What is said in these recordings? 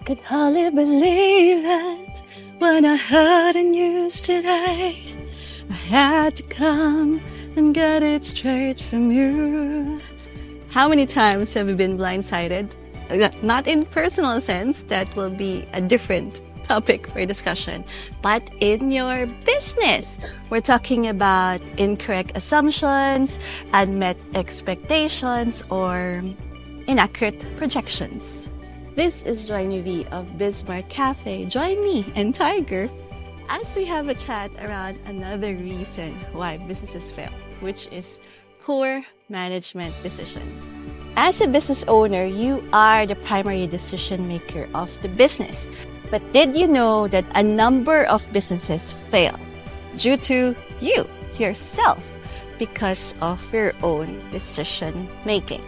could hardly believe it when I heard the news today. I had to come and get it straight from you. How many times have you been blindsided? Not in personal sense, that will be a different topic for discussion, but in your business. We're talking about incorrect assumptions, unmet expectations, or inaccurate projections. This is Joynivee of BizSmart Cafe. Join me and Tiger as we have a chat around another reason why businesses fail, which is poor management decisions. As a business owner, you are the primary decision maker of the business. But did you know that a number of businesses fail due to you, yourself, because of your own decision making?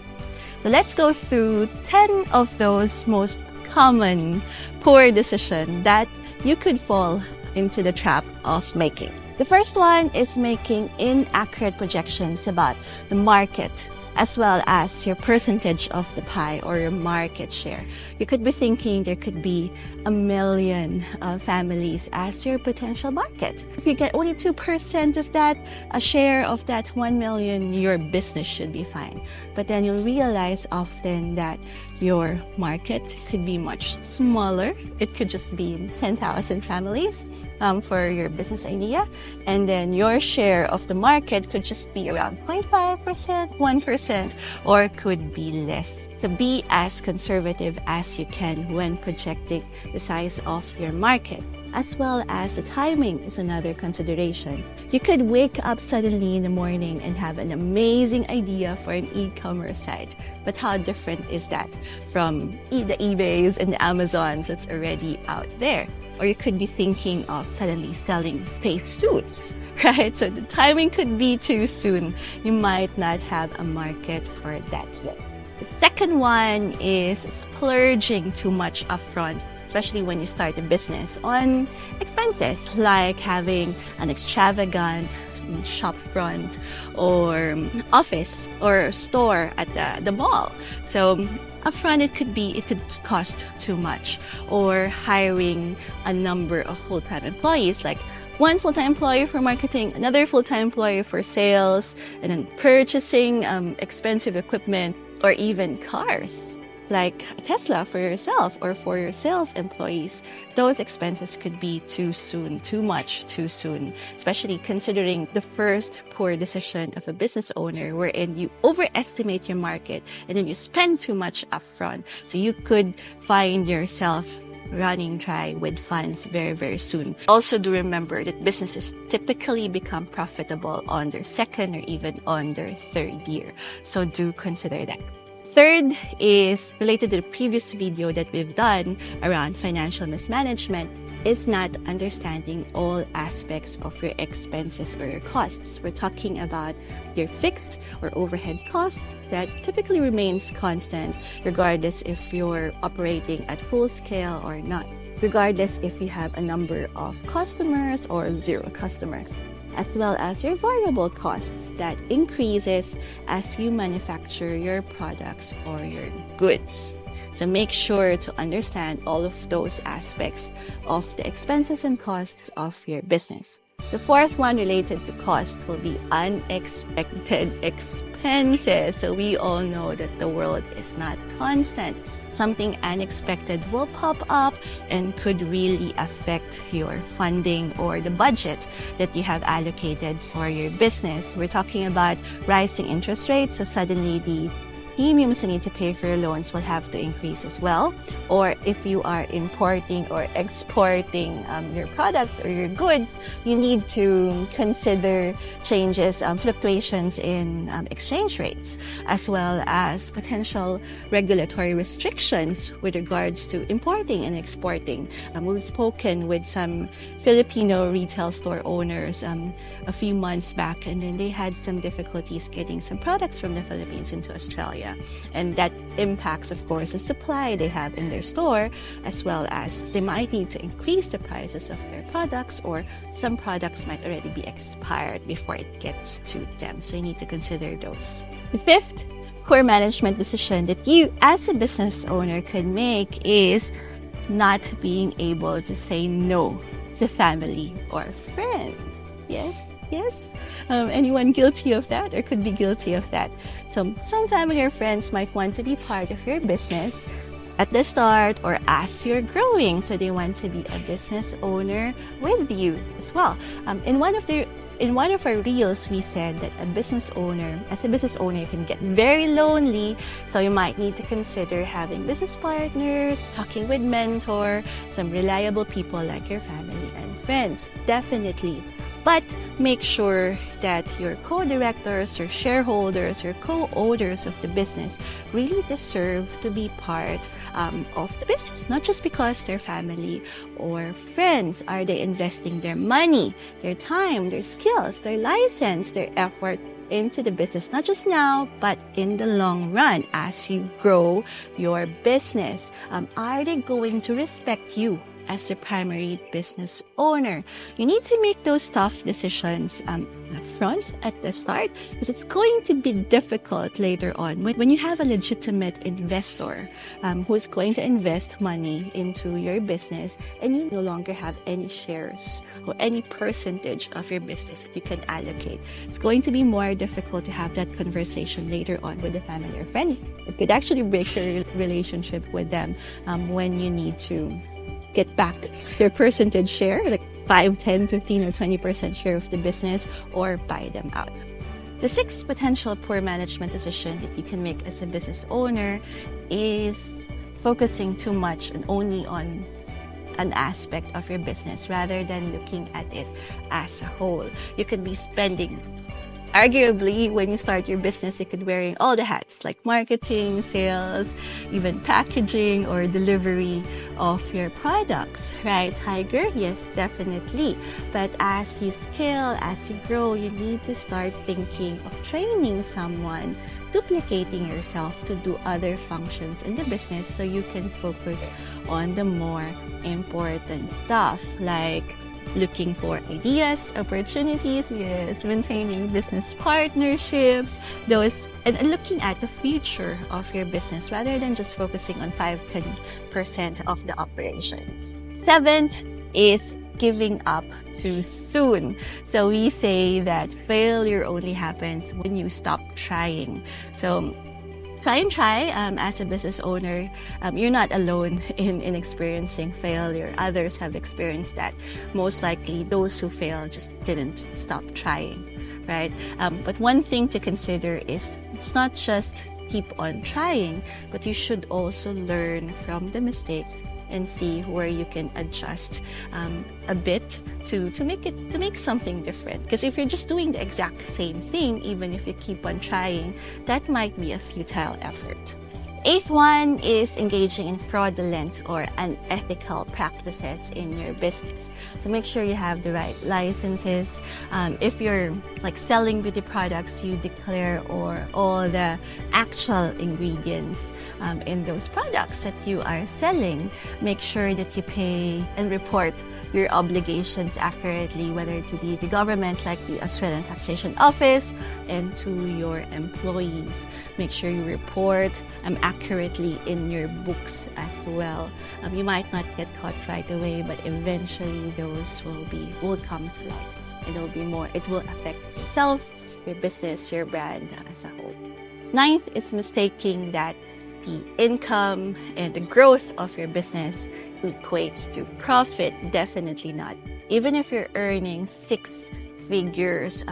So let's go through 10 of those most common poor decisions that you could fall into the trap of making. The first one is making inaccurate projections about the market, as well as your percentage of the pie or your market share. You could be thinking there could be 1 million families as your potential market. If you get only 2% of that, a share of that 1 million, your business should be fine. But then you'll realize often that your market could be much smaller. It could just be 10,000 families for your business idea. And then your share of the market could just be around 0.5%, 1%, or could be less. So be as conservative as you can when projecting the size of your market, as well as the timing is another consideration. You could wake up suddenly in the morning and have an amazing idea for an e-commerce site. But how different is that from the eBays and the Amazons that's already out there? Or you could be thinking of suddenly selling space suits, right? So the timing could be too soon. You might not have a market for that yet. The second one is splurging too much upfront, especially when you start a business, on expenses like having an extravagant shop front or office or store at the mall. So upfront, it could cost too much, or hiring a number of full-time employees, like one full-time employee for marketing, another full-time employee for sales, and then purchasing expensive equipment or even cars, like a Tesla for yourself or for your sales employees. Those expenses could be too soon, too much too soon, especially considering the first poor decision of a business owner wherein you overestimate your market and then you spend too much upfront. So you could find yourself running dry with funds very, very soon. Also, do remember that businesses typically become profitable on their second or even on their third year. So do consider that. Third is related to the previous video that we've done around financial mismanagement, is not understanding all aspects of your expenses or your costs. We're talking about your fixed or overhead costs that typically remains constant regardless if you're operating at full scale or not, regardless if you have a number of customers or zero customers, as well as your variable costs that increases as you manufacture your products or your goods. So make sure to understand all of those aspects of the expenses and costs of your business. The fourth one related to cost will be unexpected expenses. So we all know that the world is not constant. Something unexpected will pop up and could really affect your funding or the budget that you have allocated for your business. We're talking about rising interest rates, so suddenly the premiums you need to pay for your loans will have to increase as well. Or if you are importing or exporting your products or your goods, you need to consider changes, fluctuations in exchange rates, as well as potential regulatory restrictions with regards to importing and exporting. We've spoken with some Filipino retail store owners a few months back, and then they had some difficulties getting some products from the Philippines into Australia. And that impacts, of course, the supply they have in their store, as well as they might need to increase the prices of their products, or some products might already be expired before it gets to them. So you need to consider those. The fifth poor management decision that you as a business owner could make is not being able to say no to family or friends. Yes. Anyone guilty of that or could be guilty of that? So some family or friends might want to be part of your business at the start or as you're growing. So they want to be a business owner with you as well. In one of our reels, we said that as a business owner, you can get very lonely. So you might need to consider having business partners, talking with mentor, some reliable people like your family and friends. Definitely. But make sure that your co-directors, your shareholders, your co-owners of the business really deserve to be part of the business, not just because they're family or friends. Are they investing their money, their time, their skills, their license, their effort into the business, not just now, but in the long run as you grow your business? Are they going to respect you as the primary business owner? You need to make those tough decisions up front at the start, because it's going to be difficult later on when you have a legitimate investor who's going to invest money into your business and you no longer have any shares or any percentage of your business that you can allocate. It's going to be more difficult to have that conversation later on with a family or friend. It could actually break your relationship with them when you need to get back their percentage share, like 5, 10, 15, or 20% share of the business, or buy them out. The sixth potential poor management decision that you can make as a business owner is focusing too much and only on an aspect of your business rather than looking at it as a whole. You could be spending, arguably, when you start your business, you could wearing all the hats like marketing, sales, even packaging or delivery of your products, right, Tiger? Yes, definitely. But as you scale, as you grow, you need to start thinking of training someone, duplicating yourself to do other functions in the business so you can focus on the more important stuff, like looking for ideas, opportunities, yes, maintaining business partnerships, those, and looking at the future of your business rather than just focusing on 5-10% of the operations. Seventh is giving up too soon. So we say that failure only happens when you stop trying. So try as a business owner. You're not alone in experiencing failure. Others have experienced that. Most likely those who fail just didn't stop trying, right? But one thing to consider is it's not just keep on trying, but you should also learn from the mistakes and see where you can adjust a bit to make something different. Because if you're just doing the exact same thing, even if you keep on trying, that might be a futile effort. Eighth one is engaging in fraudulent or unethical practices in your business. So make sure you have the right licenses. If you're like selling beauty products, you declare all the actual ingredients in those products that you are selling. Make sure that you pay and report your obligations accurately, whether to the government like the Australian Taxation Office and to your employees. Make sure you report accurately in your books as well. You might not get caught right away, but eventually those will come to light. It will affect yourself, your business, your brand as a whole. Ninth is mistaking that the income and the growth of your business equates to profit. Definitely not. Even if you're earning 6 figures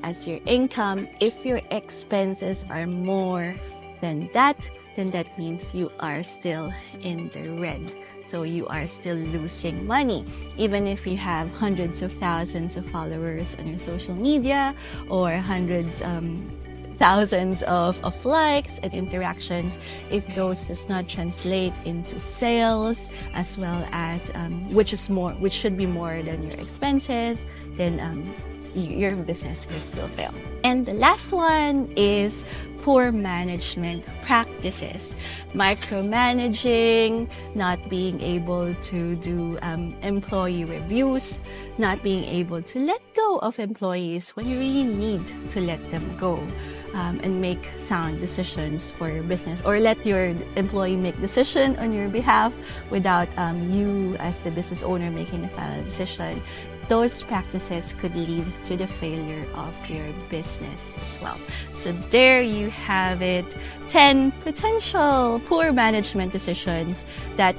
as your income, if your expenses are more than that, then that means you are still in the red. So you are still losing money. Even if you have hundreds of thousands of followers on your social media or hundreds thousands of likes and interactions, if those does not translate into sales as well as which should be more than your expenses, then your business could still fail. And the last one is poor management practices. Micromanaging, not being able to do employee reviews, not being able to let go of employees when you really need to let them go. and make sound decisions for your business, or let your employee make decision on your behalf without you as the business owner making the final decision, those practices could lead to the failure of your business as well. So there you have it, 10 potential poor management decisions that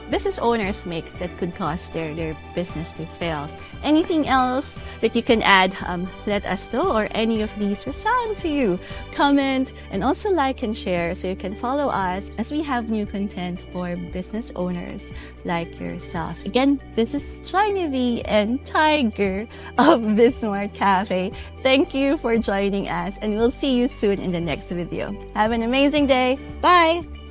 business owners make that could cause their business to fail. Anything else that you can add, let us know, or any of these resound to you. Comment and also like and share so you can follow us as we have new content for business owners like yourself. Again, this is Joynivee and Tiger of BizSmart Cafe. Thank you for joining us, and we'll see you soon in the next video. Have an amazing day. Bye!